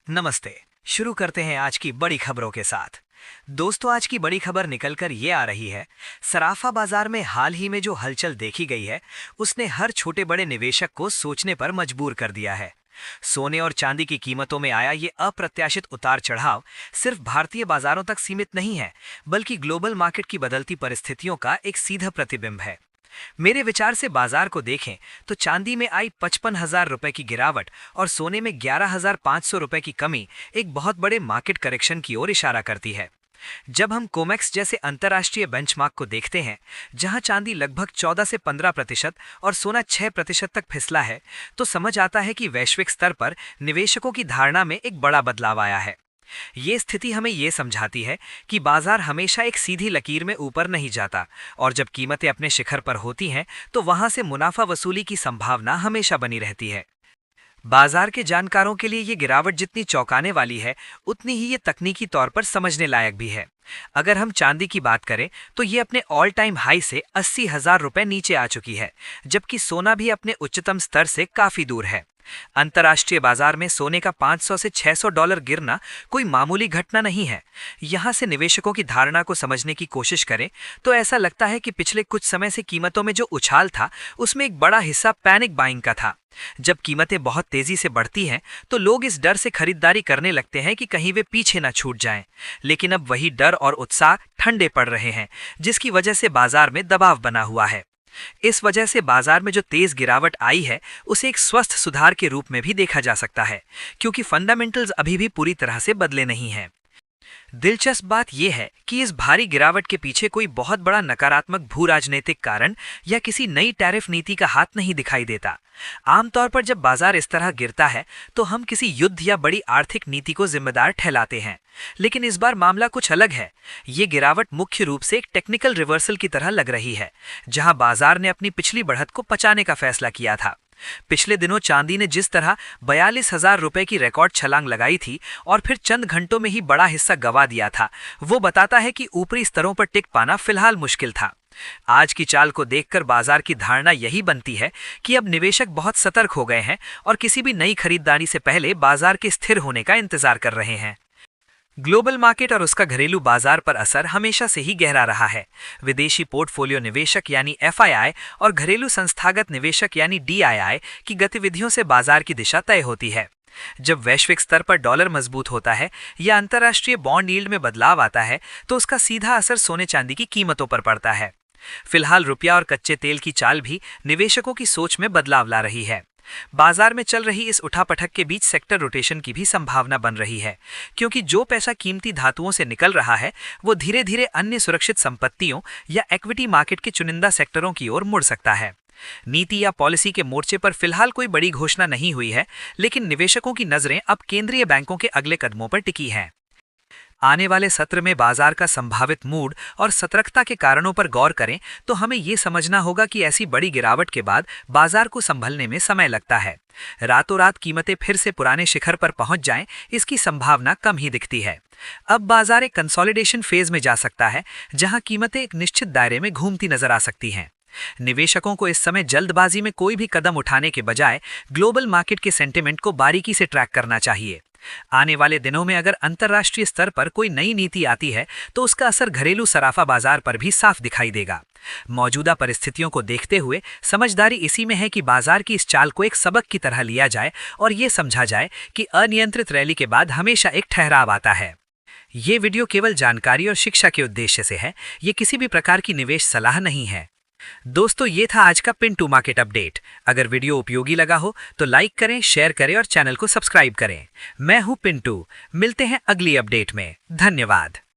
नमस्ते। शुरू करते हैं आज की बड़ी खबरों के साथ। दोस्तों, आज की बड़ी खबर निकलकर ये आ रही है, सराफा बाजार में हाल ही में जो हलचल देखी गई है, उसने हर छोटे बड़े निवेशक को सोचने पर मजबूर कर दिया है। सोने और चांदी की कीमतों में आया ये अप्रत्याशित उतार चढ़ाव सिर्फ भारतीय बाजारों तक सीमित नहीं है, बल्कि ग्लोबल मार्केट की बदलती परिस्थितियों का एक सीधा प्रतिबिंब है। मेरे विचार से बाजार को देखें तो चांदी में आई 55,000 रुपए की गिरावट और सोने में 11,500 रुपए की कमी एक बहुत बड़े मार्केट करेक्शन की ओर इशारा करती है। जब हम कोमेक्स जैसे अंतर्राष्ट्रीय बेंचमार्क को देखते हैं, जहां चांदी लगभग 14 से 15% और सोना 6% तक फिसला है, तो समझ आता है कि वैश्विक स्तर पर निवेशकों की धारणा में एक बड़ा बदलाव आया है। ये स्थिति हमें ये समझाती है कि बाजार हमेशा एक सीधी लकीर में ऊपर नहीं जाता, और जब कीमतें अपने शिखर पर होती हैं तो वहां से मुनाफा वसूली की संभावना हमेशा बनी रहती है। बाजार के जानकारों के लिए ये गिरावट जितनी चौंकाने वाली है, उतनी ही ये तकनीकी तौर पर समझने लायक भी है। अगर हम चांदी की बात करें तो ये अपने ऑल टाइम हाई से 80,000 रुपए नीचे आ चुकी है, जबकि सोना भी अपने उच्चतम स्तर से काफी दूर है। अंतर्राष्ट्रीय बाजार में सोने का 500 से $600 गिरना कोई मामूली घटना नहीं है। यहां से निवेशकों की धारणा को समझने की कोशिश करें तो ऐसा लगता है कि पिछले कुछ समय से कीमतों में जो उछाल था, उसमें एक बड़ा हिस्सा पैनिक बाइंग का था। जब कीमतें बहुत तेजी से बढ़ती हैं तो लोग इस डर से खरीदारी करने लगते हैं कि कहीं वे पीछे न छूट जाएं। लेकिन अब वही डर और उत्साह ठंडे पड़ रहे हैं, जिसकी वजह से बाजार में दबाव बना हुआ है। इस वजह से बाजार में जो तेज गिरावट आई है, उसे एक स्वस्थ सुधार के रूप में भी देखा जा सकता है, क्योंकि फंडामेंटल्स अभी भी पूरी तरह से बदले नहीं हैं। दिलचस्प बात यह है कि इस भारी गिरावट के पीछे कोई बहुत बड़ा नकारात्मक भू राजनीतिक कारण या किसी नई टैरिफ नीति का हाथ नहीं दिखाई देता। आमतौर पर जब बाजार इस तरह गिरता है तो हम किसी युद्ध या बड़ी आर्थिक नीति को जिम्मेदार ठहराते हैं, लेकिन इस बार मामला कुछ अलग है। ये गिरावट मुख्य रूप से एक टेक्निकल रिवर्सल की तरह लग रही है, जहां बाजार ने अपनी पिछली बढ़त को पचाने का फैसला किया था। पिछले दिनों चांदी ने जिस तरह 42,000 रुपए की रिकॉर्ड छलांग लगाई थी और फिर चंद घंटों में ही बड़ा हिस्सा गंवा दिया था, वो बताता है कि ऊपरी स्तरों पर टिक पाना फिलहाल मुश्किल था। आज की चाल को देखकर बाजार की धारणा यही बनती है कि अब निवेशक बहुत सतर्क हो गए हैं और किसी भी नई खरीदारी से पहले बाजार के स्थिर होने का इंतजार कर रहे हैं। ग्लोबल मार्केट और उसका घरेलू बाजार पर असर हमेशा से ही गहरा रहा है। विदेशी पोर्टफोलियो निवेशक यानी एफआईआई और घरेलू संस्थागत निवेशक यानी डीआईआई की गतिविधियों से बाजार की दिशा तय होती है। जब वैश्विक स्तर पर डॉलर मजबूत होता है या अंतर्राष्ट्रीय बॉन्ड यील्ड में बदलाव आता है, तो उसका सीधा असर सोने चांदी की कीमतों पर पड़ता है। फिलहाल रुपया और कच्चे तेल की चाल भी निवेशकों की सोच में बदलाव ला रही है। बाजार में चल रही इस उठापटक के बीच सेक्टर रोटेशन की भी संभावना बन रही है, क्योंकि जो पैसा कीमती धातुओं से निकल रहा है, वो धीरे धीरे अन्य सुरक्षित संपत्तियों या इक्विटी मार्केट के चुनिंदा सेक्टरों की ओर मुड़ सकता है। नीति या पॉलिसी के मोर्चे पर फिलहाल कोई बड़ी घोषणा नहीं हुई है, लेकिन निवेशकों की नजरें अब केंद्रीय बैंकों के अगले कदमों पर टिकी हैं। आने वाले सत्र में बाजार का संभावित मूड और सतर्कता के कारणों पर गौर करें तो हमें ये समझना होगा कि ऐसी बड़ी गिरावट के बाद बाजार को संभलने में समय लगता है। रातों रात कीमतें फिर से पुराने शिखर पर पहुंच जाएं, इसकी संभावना कम ही दिखती है। अब बाजार एक कंसोलिडेशन फेज में जा सकता है, जहां कीमतें एक निश्चित दायरे में घूमती नजर आ सकती हैं। निवेशकों को इस समय जल्दबाजी में कोई भी कदम उठाने के बजाय ग्लोबल मार्केट के सेंटिमेंट को बारीकी से ट्रैक करना चाहिए। आने वाले दिनों में अगर अंतर्राष्ट्रीय स्तर पर कोई नई नीति आती है तो उसका असर घरेलू सराफा बाजार पर भी साफ दिखाई देगा। मौजूदा परिस्थितियों को देखते हुए समझदारी इसी में है कि बाजार की इस चाल को एक सबक की तरह लिया जाए और ये समझा जाए कि अनियंत्रित रैली के बाद हमेशा एक ठहराव आता है। ये वीडियो केवल जानकारी और शिक्षा के उद्देश्य से है, ये किसी भी प्रकार की निवेश सलाह नहीं है। दोस्तों, ये था आज का पिंटू मार्केट अपडेट। अगर वीडियो उपयोगी लगा हो तो लाइक करें, शेयर करें और चैनल को सब्सक्राइब करें। मैं हूं पिंटू, मिलते हैं अगली अपडेट में। धन्यवाद।